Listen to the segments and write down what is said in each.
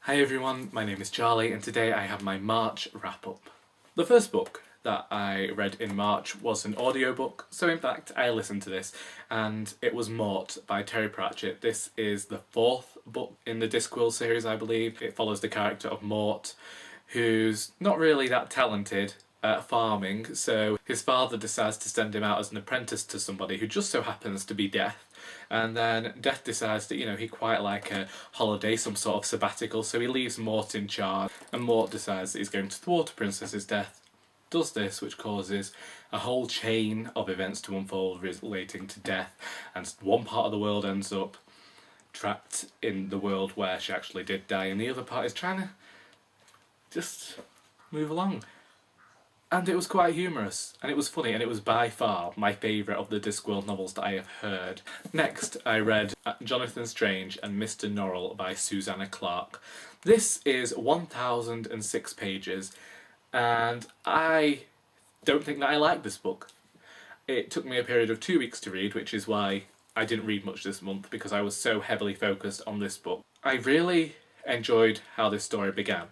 Hi everyone, my name is Charlie and today I have my March wrap-up. The first book that I read in March was an audiobook, so in fact I listened to this, and it was Mort by Terry Pratchett. This is the fourth book in the Discworld series, I believe. It follows the character of Mort, who's not really that talented at farming, so his father decides to send him out as an apprentice to somebody who just so happens to be Death. And then Death decides that, he'd quite like a holiday, some sort of sabbatical, so he leaves Mort in charge, and Mort decides that he's going to thwart Princess's death. Does this, which causes a whole chain of events to unfold relating to Death, and one part of the world ends up trapped in the world where she actually did die, and the other part is trying to just move along. And it was quite humorous, and it was funny, and it was by far my favourite of the Discworld novels that I have heard. Next, I read Jonathan Strange and Mr. Norrell by Susanna Clarke. This is 1006 pages, and I don't think that I like this book. It took me a period of 2 weeks to read, which is why I didn't read much this month, because I was so heavily focused on this book. I really enjoyed how this story began.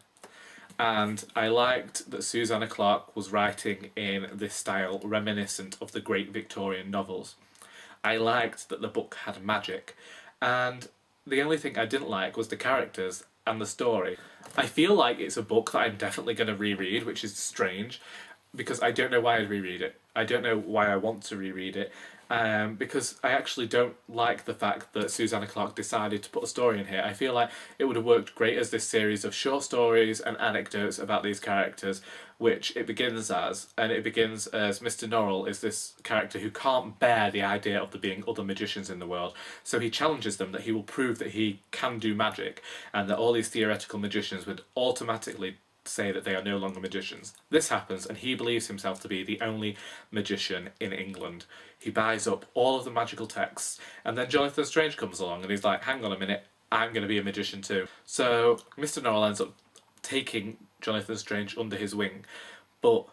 And I liked that Susanna Clarke was writing in this style reminiscent of the great Victorian novels. I liked that the book had magic, and the only thing I didn't like was the characters and the story. I feel like it's a book that I'm definitely going to reread, which is strange, because I don't know why I'd reread it. I don't know why I want to reread it, because I actually don't like the fact that Susanna Clarke decided to put a story in here. I feel like it would have worked great as this series of short stories and anecdotes about these characters, which it begins as. And it begins as Mr. Norrell is this character who can't bear the idea of there being other magicians in the world, so he challenges them that he will prove that he can do magic, and that all these theoretical magicians would automatically say that they are no longer magicians. This happens and he believes himself to be the only magician in England. He buys up all of the magical texts, and then Jonathan Strange comes along and he's like, hang on a minute, I'm going to be a magician too. So Mr. Norrell ends up taking Jonathan Strange under his wing, but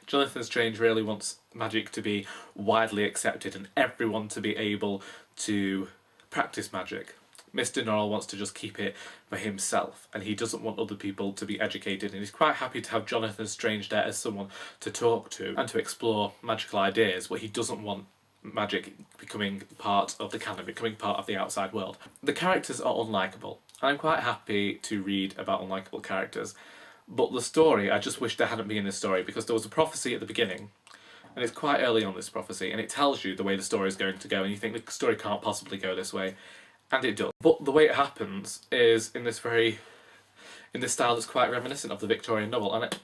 Jonathan Strange really wants magic to be widely accepted and everyone to be able to practice magic. Mr. Norrell wants to just keep it for himself, and he doesn't want other people to be educated, and he's quite happy to have Jonathan Strange there as someone to talk to and to explore magical ideas, but he doesn't want magic becoming part of the canon, becoming part of the outside world. The characters are unlikable. I'm quite happy to read about unlikable characters, but the story, I just wish there hadn't been this story, because there was a prophecy at the beginning, and it's quite early on, this prophecy, and it tells you the way the story is going to go, and you think the story can't possibly go this way. And it does. But the way it happens is in this style that's quite reminiscent of the Victorian novel. And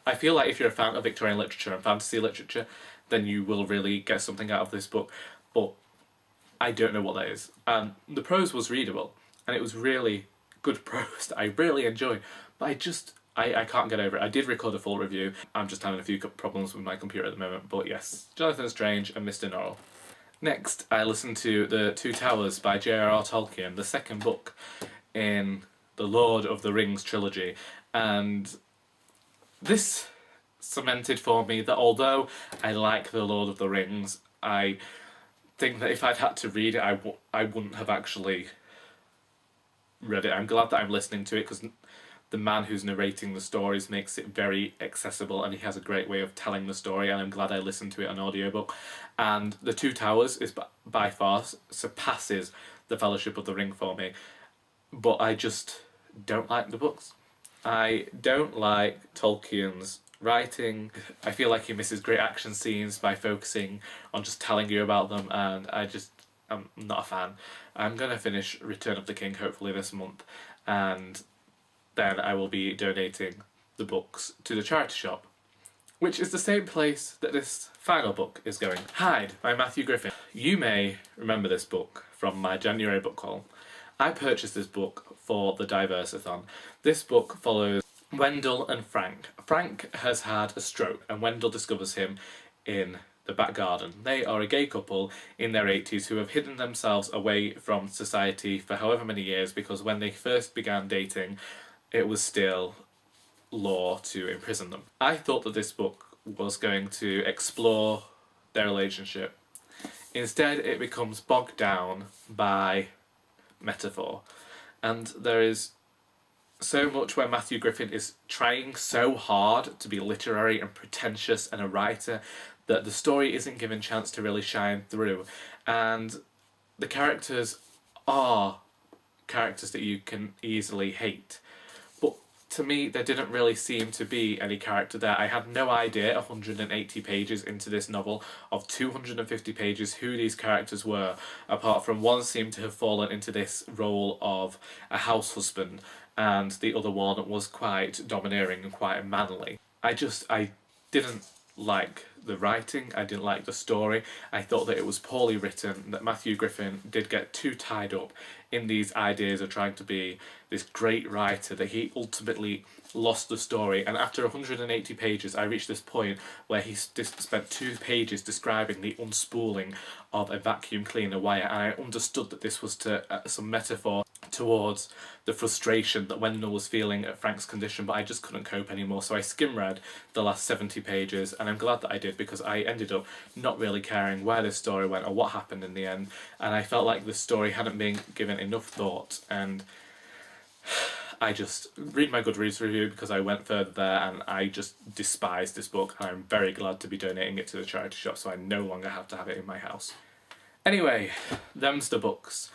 I feel like if you're a fan of Victorian literature and fantasy literature, then you will really get something out of this book. But I don't know what that is. And the prose was readable, and it was really good prose that I really enjoyed. But I can't get over it. I did record a full review. I'm just having a few problems with my computer at the moment. But yes, Jonathan Strange and Mr. Norrell. Next, I listened to The Two Towers by J.R.R. Tolkien, the second book in the Lord of the Rings trilogy, and this cemented for me that although I like the Lord of the Rings, I think that if I'd had to read it, I wouldn't have actually read it. I'm glad that I'm listening to it, because the man who's narrating the stories makes it very accessible, and he has a great way of telling the story, and I'm glad I listened to it on audiobook. And The Two Towers is by far surpasses The Fellowship of the Ring for me, but I just don't like the books. I don't like Tolkien's writing. I feel like he misses great action scenes by focusing on just telling you about them, and I'm not a fan. I'm going to finish Return of the King hopefully this month, and then I will be donating the books to the charity shop, which is the same place that this final book is going. Hyde by Matthew Griffin. You may remember this book from my January book haul. I purchased this book for the Diversathon. This book follows Wendell and Frank. Frank has had a stroke, and Wendell discovers him in the back garden. They are a gay couple in their 80s who have hidden themselves away from society for however many years, because when they first began dating, it was still law to imprison them. I thought that this book was going to explore their relationship. Instead, it becomes bogged down by metaphor. And there is so much where Matthew Griffin is trying so hard to be literary and pretentious and a writer that the story isn't given chance to really shine through. And the characters are characters that you can easily hate. But to me, there didn't really seem to be any character there. I had no idea 180 pages into this novel of 250 pages who these characters were, apart from one seemed to have fallen into this role of a house husband, and the other one was quite domineering and quite manly. I didn't like the writing, I didn't like the story. I thought that it was poorly written, that Matthew Griffin did get too tied up in these ideas of trying to be this great writer that he ultimately lost the story. And after 180 pages, I reached this point where he spent 2 pages describing the unspooling of a vacuum cleaner wire, and I understood that this was some metaphor towards the frustration that Wendell was feeling at Frank's condition, but I just couldn't cope anymore, so I skim read the last 70 pages, and I'm glad that I did, because I ended up not really caring where this story went or what happened in the end, and I felt like the story hadn't been given enough thought, and I just read my Goodreads review because I went further there, and I just despise this book, and I'm very glad to be donating it to the charity shop so I no longer have to have it in my house. Anyway, them's the books.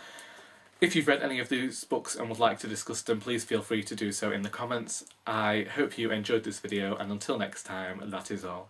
If you've read any of these books and would like to discuss them, please feel free to do so in the comments. I hope you enjoyed this video, and until next time, that is all.